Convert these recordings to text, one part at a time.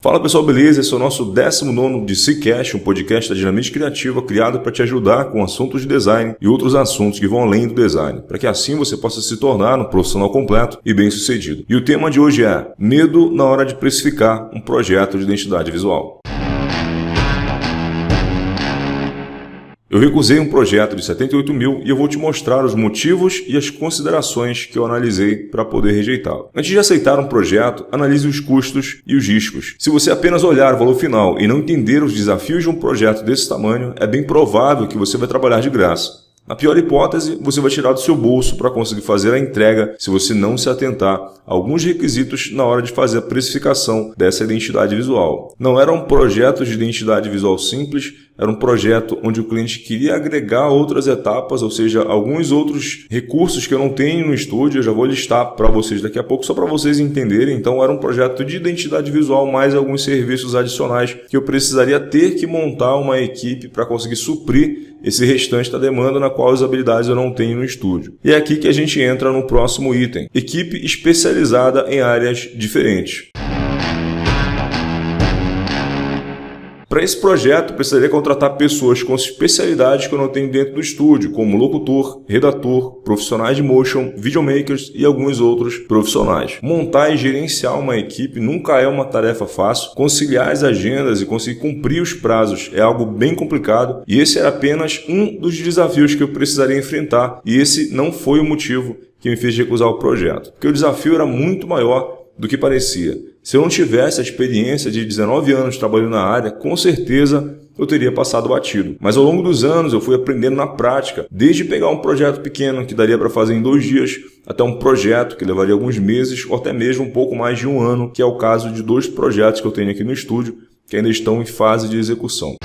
Fala pessoal, beleza? Esse é o nosso 19º DCcast, um podcast da Dinamite Criativa criado para te ajudar com assuntos de design e outros assuntos que vão além do design, para que assim você possa se tornar um profissional completo e bem-sucedido. E o tema de hoje é medo na hora de precificar um projeto de identidade visual. Eu recusei um projeto de 78 mil e eu vou te mostrar os motivos e as considerações que eu analisei para poder rejeitá-lo. Antes de aceitar um projeto, analise os custos e os riscos. Se você apenas olhar o valor final e não entender os desafios de um projeto desse tamanho, é bem provável que você vai trabalhar de graça. Na pior hipótese, você vai tirar do seu bolso para conseguir fazer a entrega se você não se atentar a alguns requisitos na hora de fazer a precificação dessa identidade visual. Não era um projeto de identidade visual simples, era um projeto onde o cliente queria agregar outras etapas, ou seja, alguns outros recursos que eu não tenho no estúdio, eu já vou listar para vocês daqui a pouco, só para vocês entenderem. Então era um projeto de identidade visual, mais alguns serviços adicionais que eu precisaria ter que montar uma equipe para conseguir suprir esse restante da demanda na qual as habilidades eu não tenho no estúdio. E é aqui que a gente entra no próximo item: equipe especializada em áreas diferentes. Para esse projeto, precisaria contratar pessoas com especialidades que eu não tenho dentro do estúdio, como locutor, redator, profissionais de motion, videomakers e alguns outros profissionais. Montar e gerenciar uma equipe nunca é uma tarefa fácil. Conciliar as agendas e conseguir cumprir os prazos é algo bem complicado, e esse era apenas um dos desafios que eu precisaria enfrentar, e esse não foi o motivo que me fez recusar o projeto, porque o desafio era muito maior do que parecia. Se eu não tivesse a experiência de 19 anos trabalhando na área, com certeza eu teria passado batido. Mas ao longo dos anos eu fui aprendendo na prática, desde pegar um projeto pequeno que daria para fazer em 2 dias, até um projeto que levaria alguns meses ou até mesmo um pouco mais de 1 ano, que é o caso de 2 projetos que eu tenho aqui no estúdio, que ainda estão em fase de execução.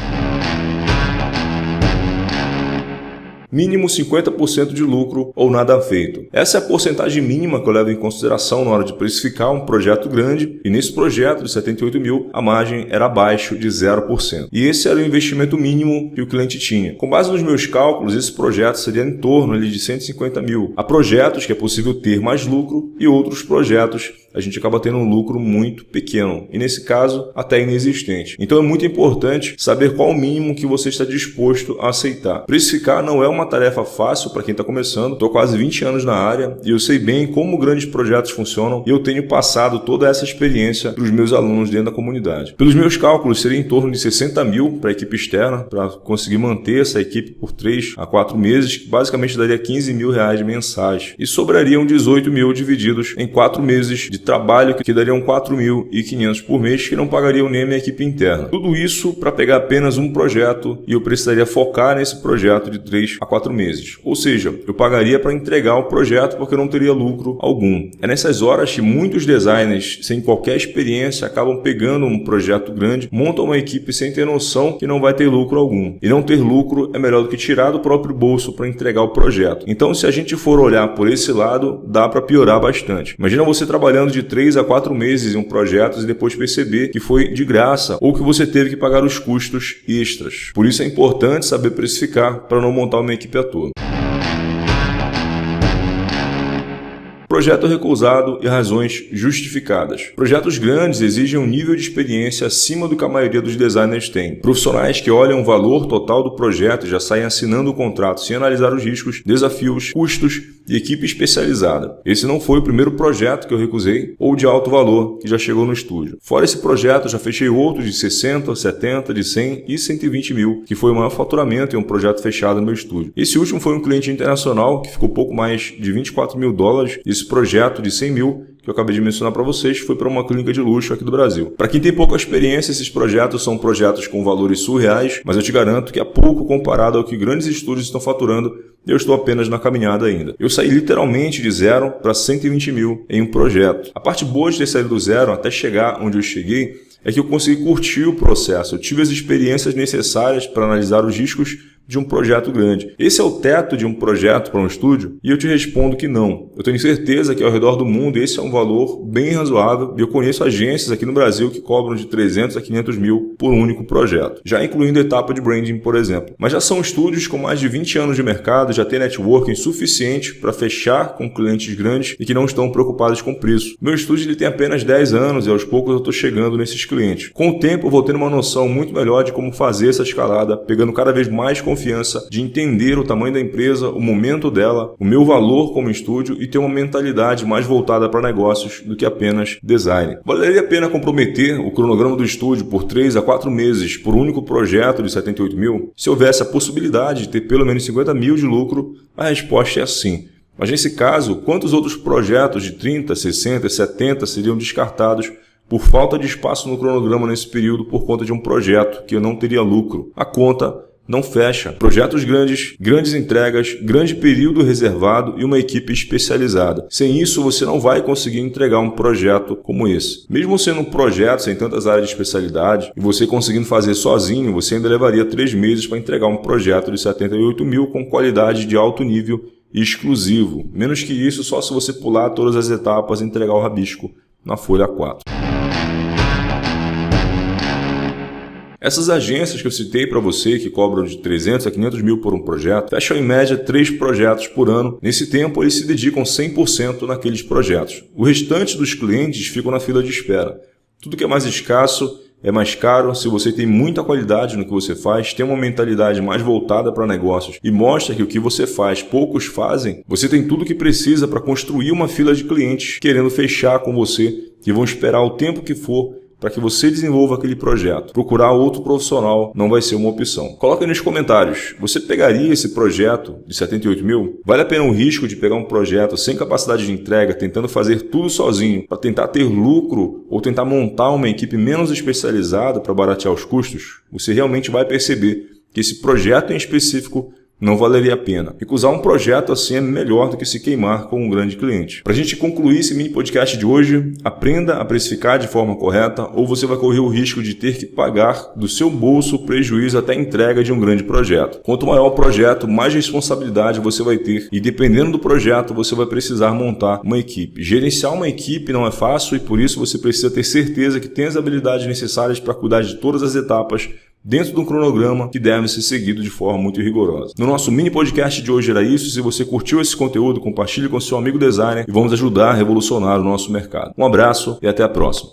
Mínimo 50% de lucro ou nada feito. Essa é a porcentagem mínima que eu levo em consideração na hora de precificar um projeto grande, e nesse projeto de 78 mil a margem era abaixo de 0%. E esse era o investimento mínimo que o cliente tinha. Com base nos meus cálculos, esse projeto seria em torno de 150 mil. Há projetos que é possível ter mais lucro e outros projetos a gente acaba tendo um lucro muito pequeno, e nesse caso até inexistente. Então é muito importante saber qual o mínimo que você está disposto a aceitar. Precificar não é uma tarefa fácil para quem está começando. Estou quase 20 anos na área e eu sei bem como grandes projetos funcionam, e eu tenho passado toda essa experiência para os meus alunos dentro da comunidade. Pelos meus cálculos, seria em torno de 60 mil para a equipe externa, para conseguir manter essa equipe por 3 a 4 meses, que basicamente daria 15 mil reais mensais, e sobrariam 18 mil divididos em 4 meses de trabalho, que dariam 4.500 por mês, que não pagariam nem a minha equipe interna. Tudo isso para pegar apenas um projeto, e eu precisaria focar nesse projeto de 3 a 4 meses. Ou seja, eu pagaria para entregar o projeto porque eu não teria lucro algum. É nessas horas que muitos designers sem qualquer experiência acabam pegando um projeto grande, montam uma equipe sem ter noção que não vai ter lucro algum. E não ter lucro é melhor do que tirar do próprio bolso para entregar o projeto. Então, se a gente for olhar por esse lado, dá para piorar bastante. Imagina você trabalhando de 3 a 4 meses em um projeto e depois perceber que foi de graça ou que você teve que pagar os custos extras. Por isso é importante saber precificar para não montar uma equipe à toa. Projeto recusado e razões justificadas. Projetos grandes exigem um nível de experiência acima do que a maioria dos designers tem. Profissionais que olham o valor total do projeto e já saem assinando o contrato sem analisar os riscos, desafios, custos e equipe especializada. Esse não foi o primeiro projeto que eu recusei ou de alto valor que já chegou no estúdio. Fora esse projeto, já fechei outros de 60, 70, de 100 e 120 mil, que foi o maior faturamento em um projeto fechado no meu estúdio. Esse último foi um cliente internacional que ficou pouco mais de 24 mil dólares. Esse projeto de 100 mil que eu acabei de mencionar para vocês foi para uma clínica de luxo aqui do Brasil. Para quem tem pouca experiência, esses projetos são projetos com valores surreais, mas eu te garanto que é pouco comparado ao que grandes estúdios estão faturando. Eu estou apenas na caminhada ainda. Eu saí literalmente de 0 para 120 mil em um projeto. A parte boa de ter saído do 0 até chegar onde eu cheguei é que eu consegui curtir o processo. Eu tive as experiências necessárias para analisar os riscos, de um projeto grande. Esse é o teto de um projeto para um estúdio? E eu te respondo que não. Eu tenho certeza que ao redor do mundo esse é um valor bem razoável e eu conheço agências aqui no Brasil que cobram de 300 a 500 mil por um único projeto, já incluindo a etapa de branding, por exemplo. Mas já são estúdios com mais de 20 anos de mercado, já tem networking suficiente para fechar com clientes grandes e que não estão preocupados com preço. Meu estúdio ele tem apenas 10 anos e aos poucos eu estou chegando nesses clientes. Com o tempo eu vou ter uma noção muito melhor de como fazer essa escalada, pegando cada vez mais confiança de entender o tamanho da empresa, o momento dela, o meu valor como estúdio e ter uma mentalidade mais voltada para negócios do que apenas design. Valeria a pena comprometer o cronograma do estúdio por 3 a 4 meses por um único projeto de 78 mil? Se houvesse a possibilidade de ter pelo menos 50 mil de lucro, a resposta é sim. Mas nesse caso, quantos outros projetos de 30, 60, 70 seriam descartados por falta de espaço no cronograma nesse período por conta de um projeto que eu não teria lucro? A conta não fecha. Projetos grandes, grandes entregas, grande período reservado e uma equipe especializada. Sem isso, você não vai conseguir entregar um projeto como esse. Mesmo sendo um projeto sem tantas áreas de especialidade e você conseguindo fazer sozinho, você ainda levaria 3 meses para entregar um projeto de 78 mil com qualidade de alto nível e exclusivo. Menos que isso, só se você pular todas as etapas e entregar o rabisco na folha 4. Essas agências que eu citei para você, que cobram de 300 a 500 mil por um projeto, fecham em média 3 projetos por ano. Nesse tempo, eles se dedicam 100% naqueles projetos. O restante dos clientes ficam na fila de espera. Tudo que é mais escasso é mais caro. Se você tem muita qualidade no que você faz, tem uma mentalidade mais voltada para negócios e mostra que o que você faz poucos fazem, você tem tudo o que precisa para construir uma fila de clientes querendo fechar com você, que vão esperar o tempo que for para que você desenvolva aquele projeto. Procurar outro profissional não vai ser uma opção. Coloca aí nos comentários, você pegaria esse projeto de 78 mil? Vale a pena o risco de pegar um projeto sem capacidade de entrega, tentando fazer tudo sozinho, para tentar ter lucro ou tentar montar uma equipe menos especializada para baratear os custos? Você realmente vai perceber que esse projeto em específico não valeria a pena. Recusar um projeto assim é melhor do que se queimar com um grande cliente. Para a gente concluir esse mini podcast de hoje, aprenda a precificar de forma correta ou você vai correr o risco de ter que pagar do seu bolso o prejuízo até a entrega de um grande projeto. Quanto maior o projeto, mais responsabilidade você vai ter e dependendo do projeto, você vai precisar montar uma equipe. Gerenciar uma equipe não é fácil e por isso você precisa ter certeza que tem as habilidades necessárias para cuidar de todas as etapas dentro de um cronograma que deve ser seguido de forma muito rigorosa. No nosso mini podcast de hoje era isso. Se você curtiu esse conteúdo, compartilhe com seu amigo designer e vamos ajudar a revolucionar o nosso mercado. Um abraço e até a próxima.